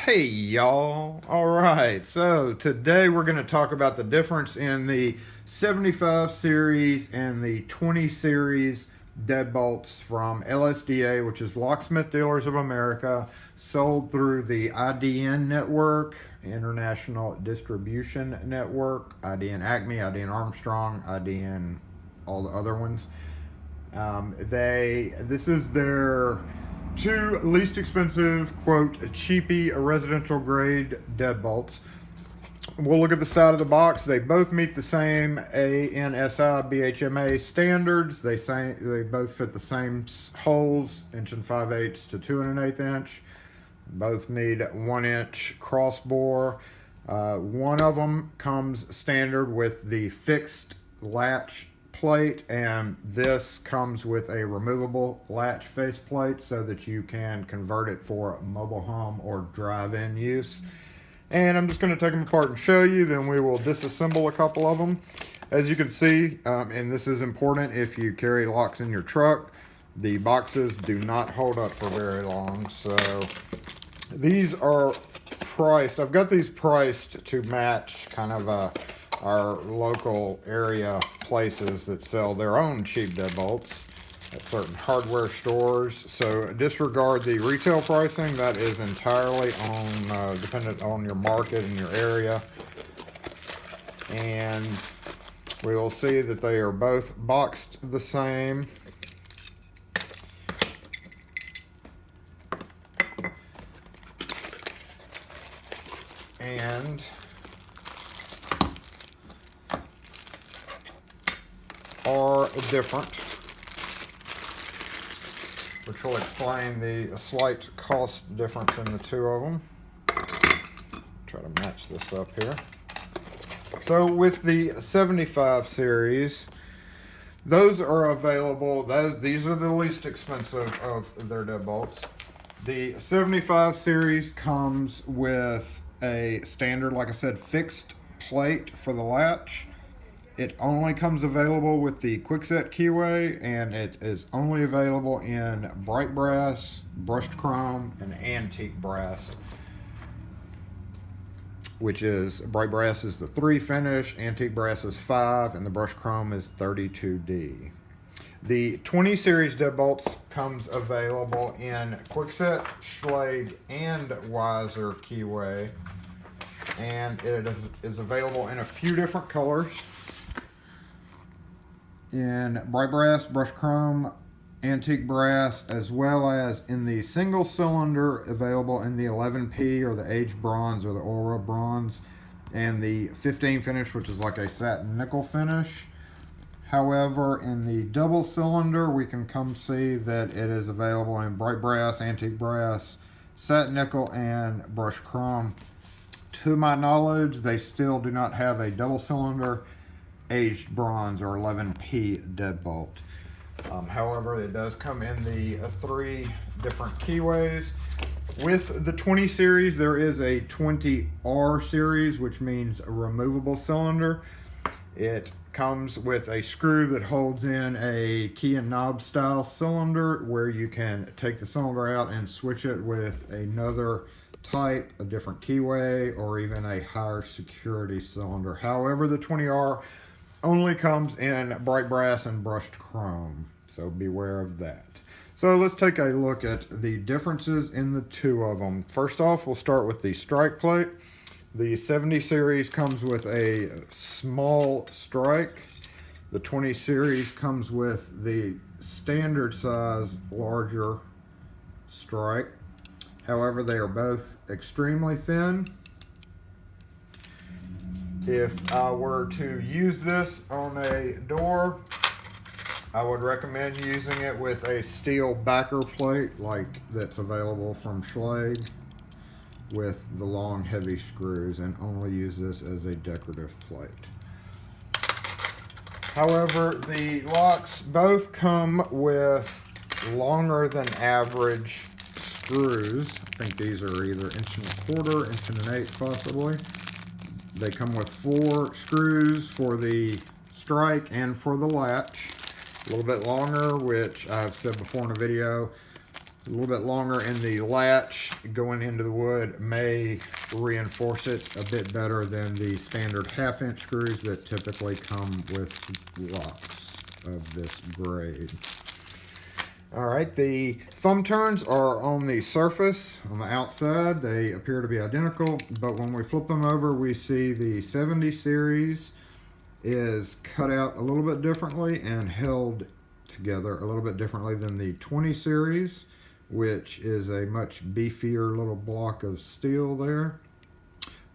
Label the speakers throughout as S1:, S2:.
S1: Hey y'all. All right, so today we're going to talk about the difference in the 75 series and the 20 series deadbolts from LSDA, which is Locksmith Dealers of America, sold through the IDN Network, International Distribution Network, IDN Acme, IDN Armstrong, IDN all the other ones. This is their two least expensive, quote, cheapy residential grade deadbolts. We'll look at the side of the box. They both meet the same ANSI BHMA standards. They both fit the same holes, 1 5/8 to 2 1/8 inch. Both need 1 inch cross bore. One of them comes standard with the fixed latch plate, and this comes with a removable latch faceplate so that you can convert it for mobile home or drive-in use. And I'm just going to take them apart and show you, then we will disassemble a couple of them. As you can see, and this is important if you carry locks in your truck, the boxes do not hold up for very long. So these are priced, I've got these priced to match kind of our local area places that sell their own cheap deadbolts at certain hardware stores. So disregard the retail pricing. That is entirely dependent on your market and your area. And we will see that they are both boxed the same. And are different, which will explain the slight cost difference in the two of them. Try to match this up here. So with the 75 series, those are available. These are the least expensive of their deadbolts. The 75 series comes with a standard, like I said, fixed plate for the latch. It only comes available with the quickset keyway, and it is only available in bright brass, brushed chrome, and antique brass, which is bright brass is the 3 finish, antique brass is 5, and the brushed chrome is 32D. The 20 series deadbolts comes available in quickset, Schlage, and Weiser keyway, and it is available in a few different colors. In bright brass, brushed chrome, antique brass, as well as in the single cylinder, available in the 11P or the aged bronze or the aura bronze, and the 15 finish, which is like a satin nickel finish. However, in the double cylinder, we can come see that it is available in bright brass, antique brass, satin nickel, and brushed chrome. To my knowledge, they still do not have a double cylinder aged bronze or 11P deadbolt. However, it does come in the 3 different keyways. With the 20 series, there is a 20R series, which means a removable cylinder. It comes with a screw that holds in a key and knob style cylinder where you can take the cylinder out and switch it with another type, a different keyway, or even a higher security cylinder. However, the 20R only comes in bright brass and brushed chrome, so beware of that. So let's take a look at the differences in the two of them. First off, we'll start with the strike plate. The 70 series comes with a small strike. The 20 series comes with the standard size larger strike. However, they are both extremely thin. If I were to use this on a door, I would recommend using it with a steel backer plate like that's available from Schlage with the long heavy screws, and only use this as a decorative plate. However, the locks both come with longer than average screws. I think these are either 1¼ inch, 1 1/8 possibly. They come with 4 screws for the strike and for the latch. A little bit longer, which I've said before in a video, A little bit longer in the latch going into the wood may reinforce it a bit better than the standard 1/2" screws that typically come with locks of this grade. All right, the thumb turns are on the surface, on the outside. They appear to be identical, but when we flip them over, we see the 70 series is cut out a little bit differently and held together a little bit differently than the 20 series, which is a much beefier little block of steel there.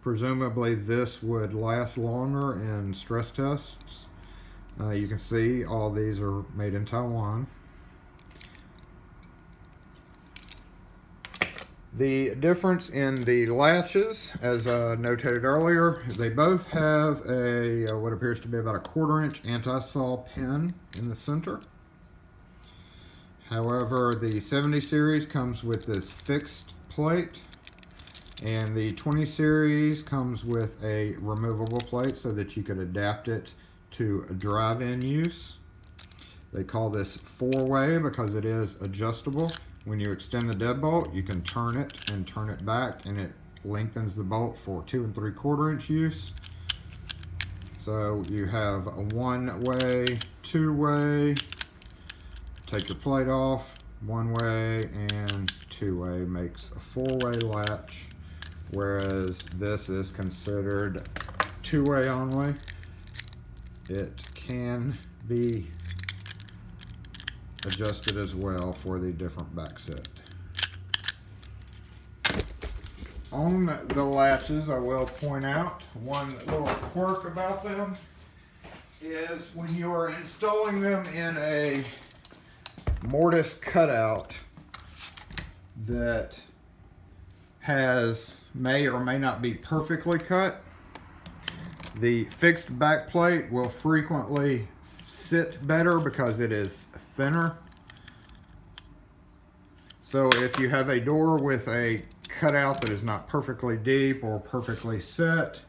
S1: Presumably this would last longer in stress tests. You can see all these are made in Taiwan. The difference in the latches, as notated earlier, they both have a what appears to be about a 1/4" anti-saw pin in the center. However, the 70 series comes with this fixed plate, and the 20 series comes with a removable plate so that you could adapt it to a drive-in use. They call this 4-way because it is adjustable. When you extend the deadbolt, you can turn it and turn it back, and it lengthens the bolt for 2 3/4" use. So you have a 1-way, 2-way, take your plate off, 1-way, and 2-way makes a 4-way latch, whereas this is considered 2-way only. It can be adjusted as well for the different back set. On the latches, I will point out one little quirk about them is when you are installing them in a mortise cutout that may or may not be perfectly cut, the fixed back plate will frequently sit better because it is thinner. So if you have a door with a cutout that is not perfectly deep or perfectly set,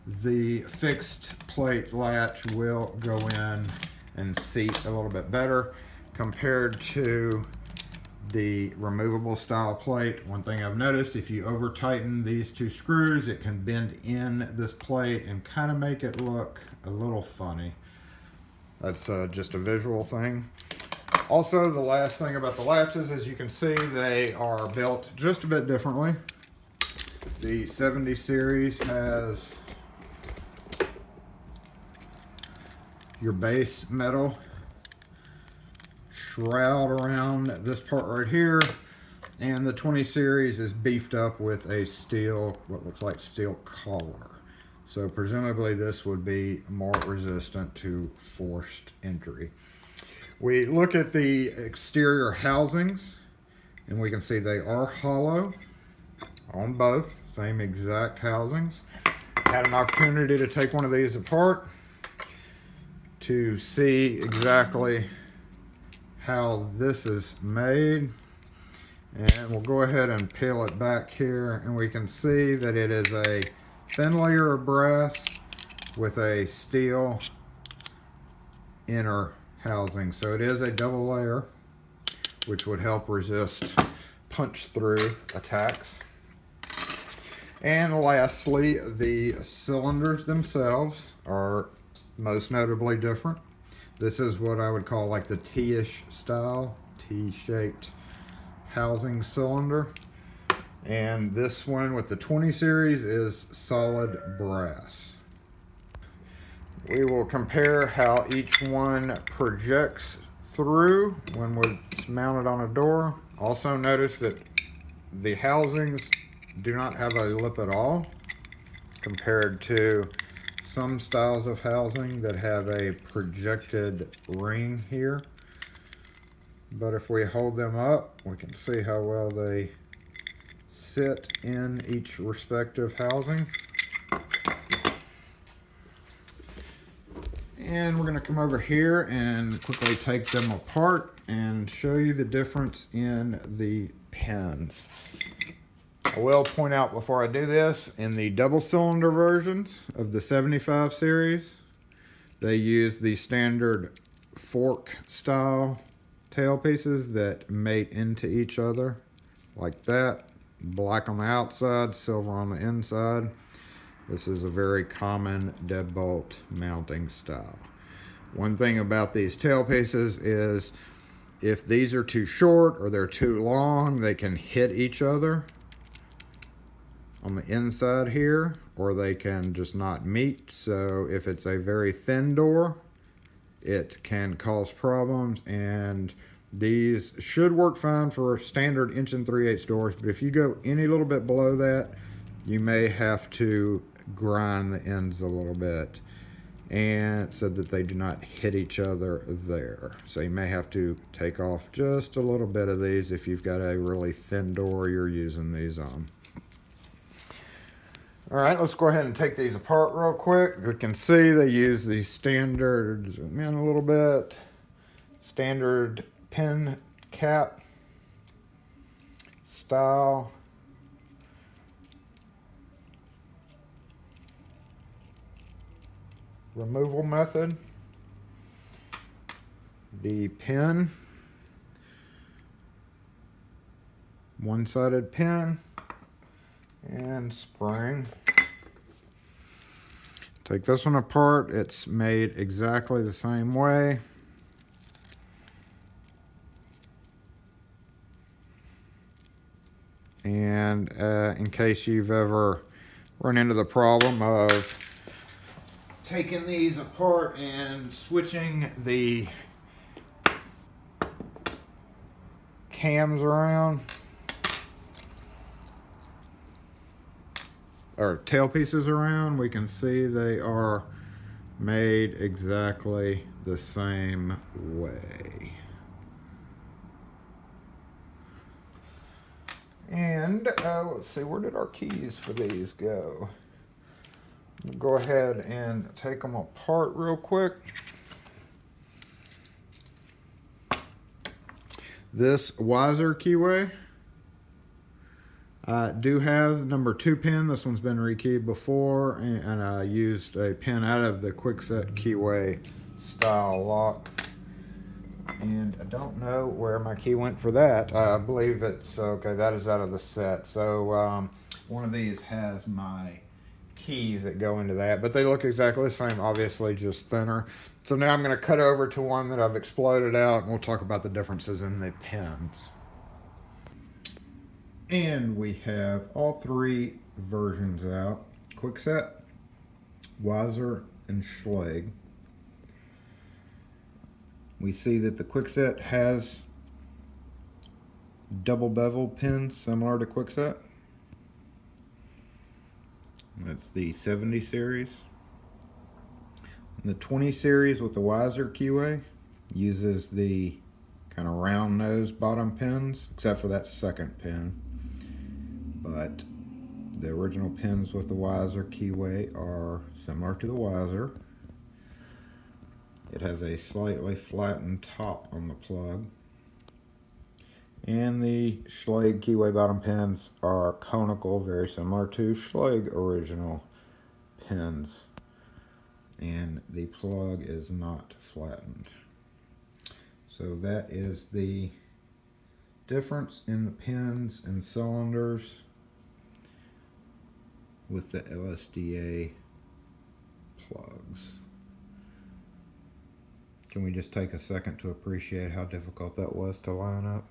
S1: the fixed plate latch will go in and seat a little bit better compared to the removable style plate. One thing I've noticed, if you over tighten these 2 screws, it can bend in this plate and kind of make it look a little funny. That's just a visual thing. Also, the last thing about the latches, as you can see, they are built just a bit differently. The 70 series has your base metal shroud around this part right here, and the 20 series is beefed up with a steel, what looks like steel collar. So presumably this would be more resistant to forced entry. We look at the exterior housings, and we can see they are hollow on both, same exact housings. Had an opportunity to take one of these apart to see exactly how this is made, and we'll go ahead and peel it back here, and we can see that it is a thin layer of brass with a steel inner housing. So it is a double layer, which would help resist punch through attacks. And lastly, the cylinders themselves are most notably different. This is what I would call like the T-ish style, T-shaped housing cylinder. And this one with the 20 series is solid brass. We will compare how each one projects through when it's mounted on a door. Also notice that the housings do not have a lip at all compared to some styles of housing that have a projected ring here. But if we hold them up, we can see how well they sit in each respective housing. And we're going to come over here and quickly take them apart and show you the difference in the pins. I will point out before I do this, in the double cylinder versions of the 75 series, they use the standard fork style tail pieces that mate into each other like that. Black on the outside, silver on the inside. This is a very common deadbolt mounting style. One thing about these tail pieces is if these are too short or they're too long, they can hit each other on the inside here, or they can just not meet. So if it's a very thin door, it can cause problems, and these should work fine for standard 1 3/8 doors, but if you go any little bit below that, you may have to grind the ends a little bit, and so that they do not hit each other there. So you may have to take off just a little bit of these if you've got a really thin door you're using these on. All right, let's go ahead and take these apart real quick. You can see they use the standard, zoom in a little bit, standard pin cap style. Removal method. The pin, one-sided pin, and spring. Take this one apart. It's made exactly the same way. And in case you've ever run into the problem of taking these apart and switching the cams around, or tail pieces around, we can see they are made exactly the same way. And let's see, where did our keys for these go? We'll go ahead and take them apart real quick. This Wiser keyway, I do have number 2 pin. This one's been rekeyed before, and I used a pin out of the Quickset keyway style lock. And I don't know where my key went for that. I believe it's, okay, that is out of the set. So one of these has my keys that go into that, but they look exactly the same, obviously just thinner. So now I'm going to cut over to one that I've exploded out, and we'll talk about the differences in the pins. And we have all 3 versions out: Quickset, Wiser, and Schlage. We see that the Quickset has double bevel pins similar to Quickset. That's the 70 series. And the 20 series with the Wiser keyway uses the kind of round nose bottom pins, except for that second pin. But the original pins with the Wiser keyway are similar to the Wiser. It has a slightly flattened top on the plug. And the Schlage keyway bottom pins are conical, very similar to Schlage original pins. And the plug is not flattened. So that is the difference in the pins and cylinders with the LSDA plugs. Can we just take a second to appreciate how difficult that was to line up?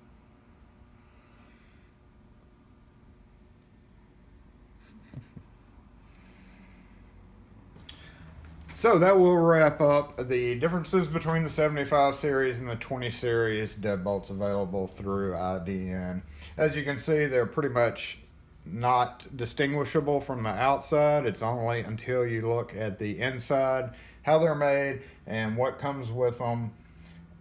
S1: So that will wrap up the differences between the 75 series and the 20 series deadbolts available through IDN. As you can see, they're pretty much not distinguishable from the outside. It's only until you look at the inside, how they're made and what comes with them,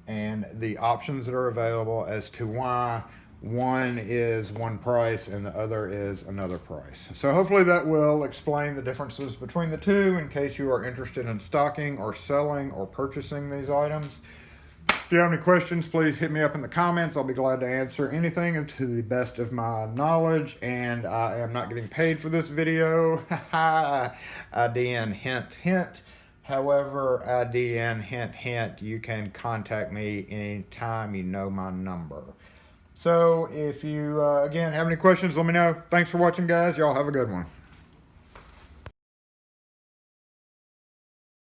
S1: and the options that are available as to why one is one price and the other is another price. So hopefully that will explain the differences between the two in case you are interested in stocking or selling or purchasing these items. If you have any questions, please hit me up in the comments. I'll be glad to answer anything to the best of my knowledge, and I am not getting paid for this video. IDN, hint, hint. However, IDN, hint, hint, you can contact me anytime. You know my number. So if you, again, have any questions, let me know. Thanks for watching, guys. Y'all have a good one.